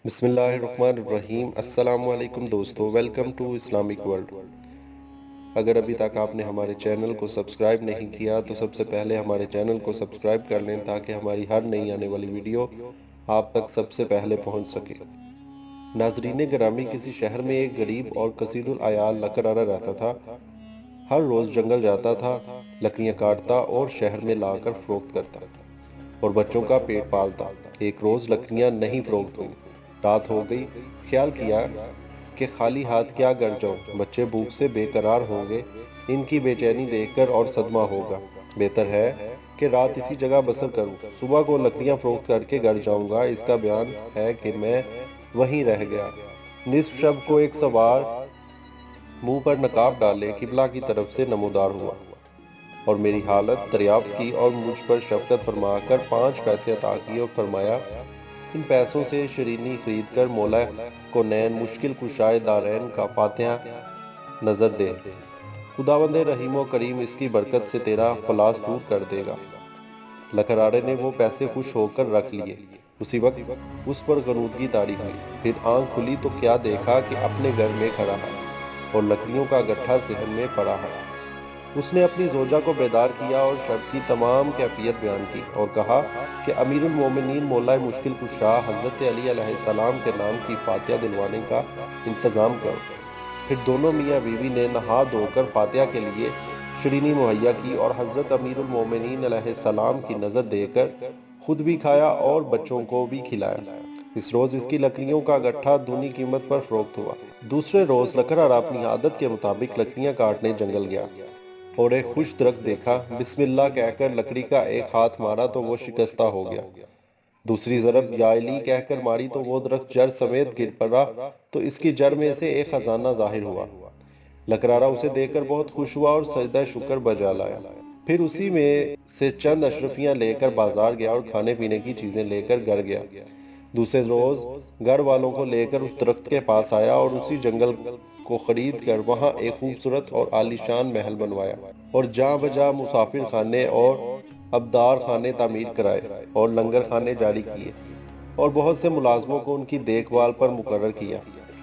بسم اللہ الرحمن الرحیم۔ السلام علیکم دوستو، ویلکم ٹو اسلامک ورلڈ۔ اگر ابھی تک آپ نے ہمارے چینل کو سبسکرائب نہیں کیا تو سب سے پہلے ہمارے چینل کو سبسکرائب کر لیں تاکہ ہماری ہر نئی آنے والی ویڈیو آپ تک سب سے پہلے پہنچ سکے۔ ناظرین گرامی، کسی شہر میں ایک غریب اور کثیر العیال لکڑہارا رہتا تھا۔ ہر روز جنگل جاتا تھا، لکڑیاں کاٹتا اور شہر میں لا کر فروخت کرتا اور بچوں کا پیٹ پالتا۔ ایک روز لکڑیاں نہیں فروخت ہوئیں، رات ہو گئی۔ خیال کیا کہ خالی ہاتھ کیا گھر جاؤں، بچے بھوک سے بے قرار ہوں گے، ان کی بے چینی دیکھ کر اور صدمہ ہوگا۔ بہتر ہے کہ رات اسی جگہ بسر کروں، صبح کو لکڑیاں فروخت کر کے گھر جاؤں گا۔ اس کا بیان ہے کہ میں وہیں رہ گیا۔ نصف شب کو ایک سوار منہ پر نقاب ڈالے قبلہ کی طرف سے نمودار ہوا اور میری حالت دریافت کی اور مجھ پر شفقت فرما کر 5 پیسے عطا کیے اور فرمایا، ان پیسوں سے شیرینی خرید کر مولا کونین مشکل کشائے دارین کا فاتحہ نظر دے، خداوند رحیم و کریم اس کی برکت سے تیرا فلاس دور کر دے گا۔ لکڑہارے نے وہ پیسے خوش ہو کر رکھ لیے۔ اسی وقت اس پر غنودگی طاری ہوئی۔ پھر آنکھ کھلی تو کیا دیکھا کہ اپنے گھر میں کھڑا ہے اور لکڑیوں کا گٹھا صحن میں پڑا ہے۔ اس نے اپنی زوجہ کو بیدار کیا اور شب کی تمام کیفیت بیان کی اور کہا کہ امیر المومنین مولا مشکل کشا حضرت علی علیہ السلام کے نام کی فاتحہ دلوانے کا انتظام کرو۔ پھر دونوں میاں بیوی نے نہا دھو کر فاتحہ کے لیے شیرینی مہیا کی اور حضرت امیر المومنین علیہ السلام کی نظر دے کر خود بھی کھایا اور بچوں کو بھی کھلایا۔ اس روز اس کی لکڑیوں کا گٹھا دونی قیمت پر فروخت ہوا۔ دوسرے روز لکڑہارا اپنی عادت کے مطابق لکڑیاں کاٹنے جنگل گیا اور ایک خوش درخت دیکھا۔ بسم اللہ کہہ کر لکڑی کا ایک ہاتھ مارا تو وہ شکستہ ہو گیا۔ دوسری ضرب یا علی کہہ کر ماری تو وہ درخت جڑ سمیت گر پڑا تو اس کی جڑ میں سے ایک خزانہ ظاہر ہوا۔ لکڑہارا اسے دیکھ کر بہت خوش ہوا اور سجدہ شکر بجا لایا۔ پھر اسی میں سے چند اشرفیاں لے کر بازار گیا اور کھانے پینے کی چیزیں لے کر گھر گیا۔ دوسرے روز گھر والوں کو لے کر اس درخت کے پاس آیا اور اسی جنگل کو خرید کر وہاں ایک خوبصورت اور عالیشان محل بنوایا اور جاں بجا مسافر خانے اور ابدار خانے تعمیر کرائے اور لنگر خانے جاری کیے اور بہت سے ملازموں کو ان کی دیکھ بھال پر مقرر کیا۔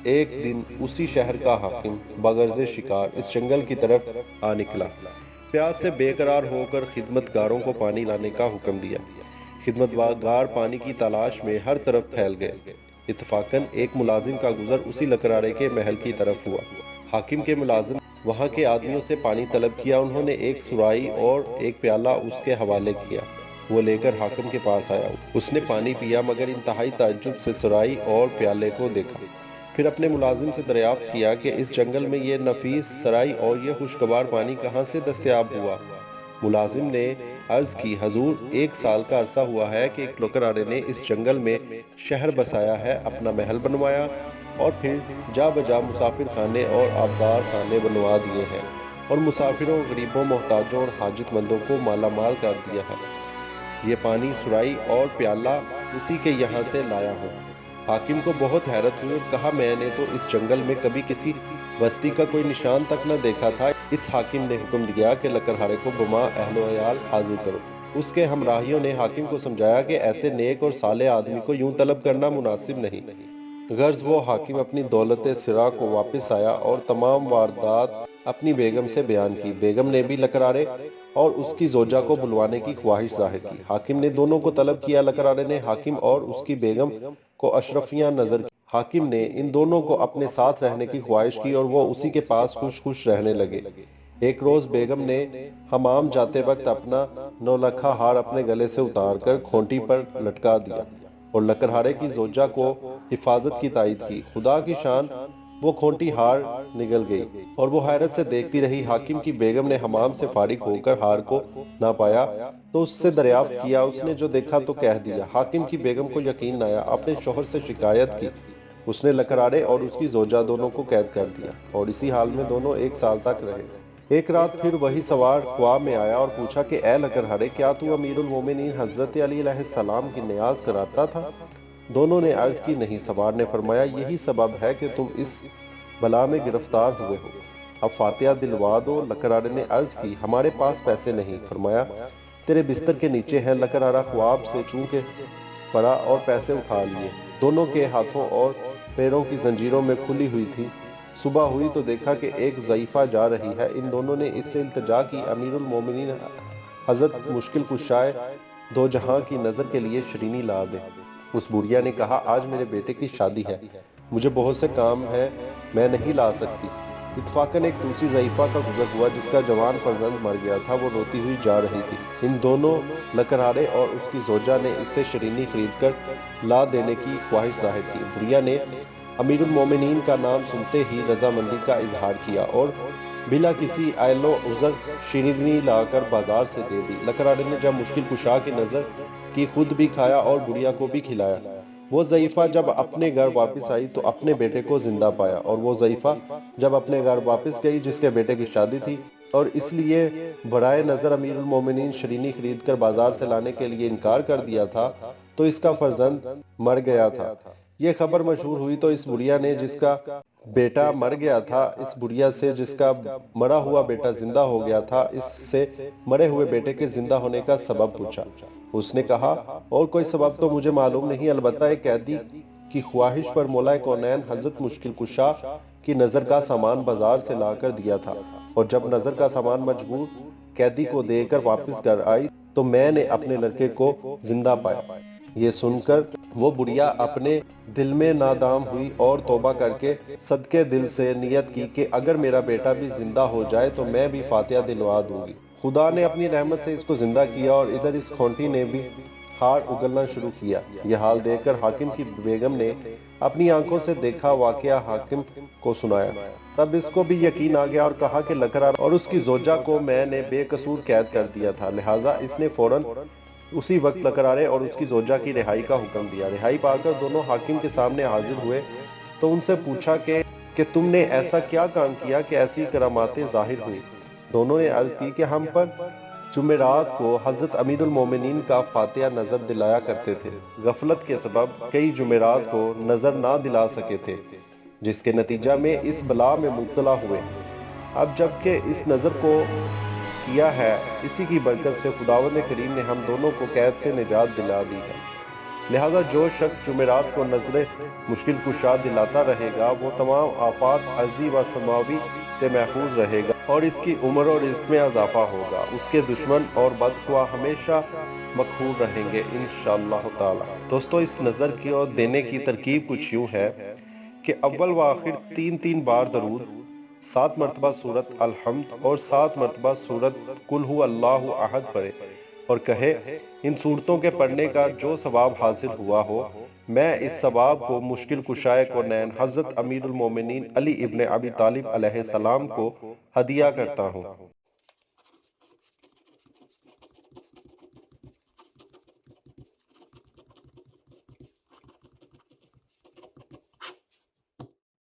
ایک دن اسی شہر کا حاکم بغرض شکار اس جنگل کی طرف آ نکلا۔ پیاس سے بے قرار ہو کر خدمتگاروں کو پانی لانے کا حکم دیا۔ خدمتگار پانی کی تلاش میں ہر طرف پھیل گئے۔ اتفاقاً ایک ملازم کا گزر اسی لکڑہارے کے محل کی طرف ہوا۔ حاکم کے ملازم وہاں کے آدمیوں سے پانی طلب کیا۔ انہوں نے ایک سرائی اور ایک پیالہ اس کے حوالے کیا۔ وہ لے کر حاکم کے پاس آیا۔ اس نے پانی پیا مگر انتہائی تعجب سے سرائی اور پیالے کو دیکھا۔ پھر اپنے ملازم سے دریافت کیا کہ اس جنگل میں یہ نفیس سرائی اور یہ خوشگوار پانی کہاں سے دستیاب ہوا؟ ملازم نے عرض کی، حضور 1 سال کا عرصہ ہوا ہے کہ ایک لکڑہارے نے اس جنگل میں شہر بسایا ہے، اپنا محل بنوایا اور پھر جا بجا مسافر خانے اور آبدار خانے بنوا دیے ہیں اور مسافروں، غریبوں، محتاجوں اور حاجت مندوں کو مالا مال کر دیا ہے۔ یہ پانی، سرائی اور پیالہ اسی کے یہاں سے لایا ہوں۔ حاکم کو بہت حیرت ہوئی اور کہا، میں نے تو اس جنگل میں کبھی کسی بستی کا کوئی نشان تک نہ دیکھا تھا۔ اس حاکم نے حکم دیا کہ لکڑہارے کو بما اہل و عیال حاضر کرو۔ اس کے ہمراہیوں نے حاکم کو سمجھایا کہ ایسے نیک اور صالح آدمی کو یوں طلب کرنا مناسب نہیں۔ غرض وہ حاکم اپنی دولت سرا کو واپس آیا اور تمام واردات اپنی بیگم سے بیان کی۔ بیگم نے بھی لکڑہارے اور اس کی زوجہ کو بلوانے کی خواہش ظاہر کی۔ حاکم نے دونوں کو طلب کیا۔ لکڑہارے نے حاکم اور اس کی بیگم کو اشرفیاں نظر کی۔ حاکم نے ان دونوں کو اپنے ساتھ رہنے کی خواہش کی اور وہ اسی کے پاس خوش رہنے لگے۔ ایک روز بیگم نے حمام جاتے وقت اپنا 9 لکھا ہار اپنے گلے سے اتار کر کھونٹی پر لٹکا دیا اور لکڑہارے کی زوجہ کو حفاظت کی تائید کی۔ خدا کی شان، وہ کھونٹی ہار نگل گئی اور وہ حیرت سے دیکھتی رہی۔ حاکم کی بیگم نے حمام سے فارغ ہو کر ہار کو نہ پایا تو اس سے دریافت کیا۔ اس نے جو دیکھا تو کہہ دیا۔ حاکم کی بیگم کو یقین نہ آیا، اپنے شوہر سے شکایت کی۔ اس نے لکڑہارے اور اس کی زوجہ دونوں کو قید کر دیا اور اسی حال میں دونوں 1 سال تک رہے۔ ایک رات پھر وہی سوار خواب میں آیا اور پوچھا کہ اے لکڑہارے، کیا تو امیر المومنین حضرت علی علیہ السلام کی نیاز کراتا تھا؟ دونوں نے عرض کی، نہیں۔ سوار نے فرمایا، یہی سبب ہے کہ تم اس بلا میں گرفتار ہوئے ہو، اب فاتحہ دلوا دو۔ لکڑہارے نے عرض کی، ہمارے پاس پیسے نہیں۔ فرمایا، تیرے بستر کے نیچے ہیں۔ لکڑہارا خواب سے چونکہ پڑا اور پیسے اٹھا لیے۔ دونوں کے ہاتھوں اور پیروں کی زنجیروں میں کھلی ہوئی تھی۔ صبح ہوئی تو دیکھا کہ ایک ضعیفہ جا رہی ہے۔ ان دونوں نے اس سے التجا کی، امیر المومنین حضرت مشکل کشائے دو جہاں کی نظر کے لیے شرینی لا دے۔ اس بڑھیا نے کہا آج میرے بیٹے کی شادی ہے، مجھے بہت سے کام ہے، میں نہیں لا سکتی۔ اتفاقاً ایک دوسری ضعیفہ کا گزر ہوا جس کا جوان فرزند مر گیا تھا، وہ روتی ہوئی جا رہی تھی۔ ان دونوں لکڑہارے اور اس کی زوجہ نے اس سے شرینی خرید کر لا دینے کی خواہش ظاہر کی۔ بڑھیا نے امیر المومنین کا نام سنتے ہی رضامندی کا اظہار کیا اور بلا کسی عیل و عذر شیرینی لا کر بازار سے دے دی۔ لکڑہارے نے جب مشکل کشا کی نظر کی، خود بھی کھایا اور بڑھیا کو بھی کھلایا۔ وہ ضعیفہ جب اپنے گھر واپس آئی تو اپنے بیٹے کو زندہ پایا، اور وہ ضعیفہ جب اپنے گھر واپس گئی جس کے بیٹے کی شادی تھی اور اس لیے برائے نظر امیر المومنین شرینی خرید کر بازار سے لانے کے لیے انکار کر دیا تھا، تو اس کا فرزند مر گیا تھا۔ یہ خبر مشہور ہوئی تو اس بڑھیا نے جس کا بیٹا مر گیا تھا اس بڑھیا سے جس کا مرا ہوا بیٹا زندہ ہو گیا تھا اس سے مرے ہوئے بیٹے کے زندہ ہونے کا سبب پوچھا۔ اس نے کہا اور کوئی سبب تو مجھے معلوم نہیں، البتہ ایک قیدی کی خواہش پر مولا کونین حضرت مشکل کشا کی نظر کا سامان بازار سے لا کر دیا تھا، اور جب نظر کا سامان مجبور قیدی کو دے کر واپس گھر آئی تو میں نے اپنے لڑکے کو زندہ پایا۔ یہ سن کر وہ بڑھیا اپنے دل میں نادام ہوئی اور توبہ کر کے صدقے دل سے نیت کی کہ اگر میرا بیٹا بھی زندہ ہو جائے تو میں بھی فاتحہ دلوا دوں گی۔ خدا نے اپنی رحمت سے اس کو زندہ کیا، اور ادھر اس کھونٹی نے بھی ہاڑ اگلنا شروع کیا۔ یہ حال دیکھ کر حاکم کی بیگم نے اپنی آنکھوں سے دیکھا واقعہ حاکم کو سنایا۔ تب اس کو بھی یقین آ گیا اور کہا کہ لکڑہارا اور اس کی زوجہ کو میں نے بے قصور قید کر دیا تھا، لہٰذا اس نے فوراً اسی وقت لکڑہارے اور اس کی زوجہ کی رہائی کا حکم دیا۔ رہائی پا کر دونوں حاکم کے سامنے حاضر ہوئے تو ان سے پوچھا کہ تم نے ایسا کیا کام کیا کہ ایسی کراماتیں ظاہر ہوئی؟ دونوں نے عرض کی کہ ہم پر جمعرات کو حضرت امیر المومنین کا فاتحہ نظر دلایا کرتے تھے، غفلت کے سبب کئی جمعرات کو نظر نہ دلا سکے تھے، جس کے نتیجہ میں اس بلا میں مبتلا ہوئے۔ اب جبکہ اس نظر کو کیا ہے، اسی کی برکت سے خداوند کریم نے ہم دونوں کو قید سے نجات دلا دی ہے، لہذا جو شخص جمعرات کو نظر مشکل کشا دلاتا رہے گا وہ تمام آفات ارضی و سماوی سے محفوظ رہے گا، اور اس کی عمر اور رزق میں اضافہ ہوگا۔ اس کے دشمن اور بدخواہ ہمیشہ مقہور رہیں گے انشاءاللہ تعالی۔ دوستو، اس نظر کی اور دینے کی ترکیب کچھ یوں ہے کہ اول و آخر 3 بار درود، 7 مرتبہ سورت الحمد اور 7 مرتبہ سورت قل هو اللہ احد پڑھے اور کہے ان سورتوں کے پڑھنے کا جو ثواب حاصل ہوا ہو، میں اس ثواب کو مشکل کشائے کونین حضرت امیر المومنین علی ابن ابی طالب علیہ السلام کو ہدیہ کرتا ہوں۔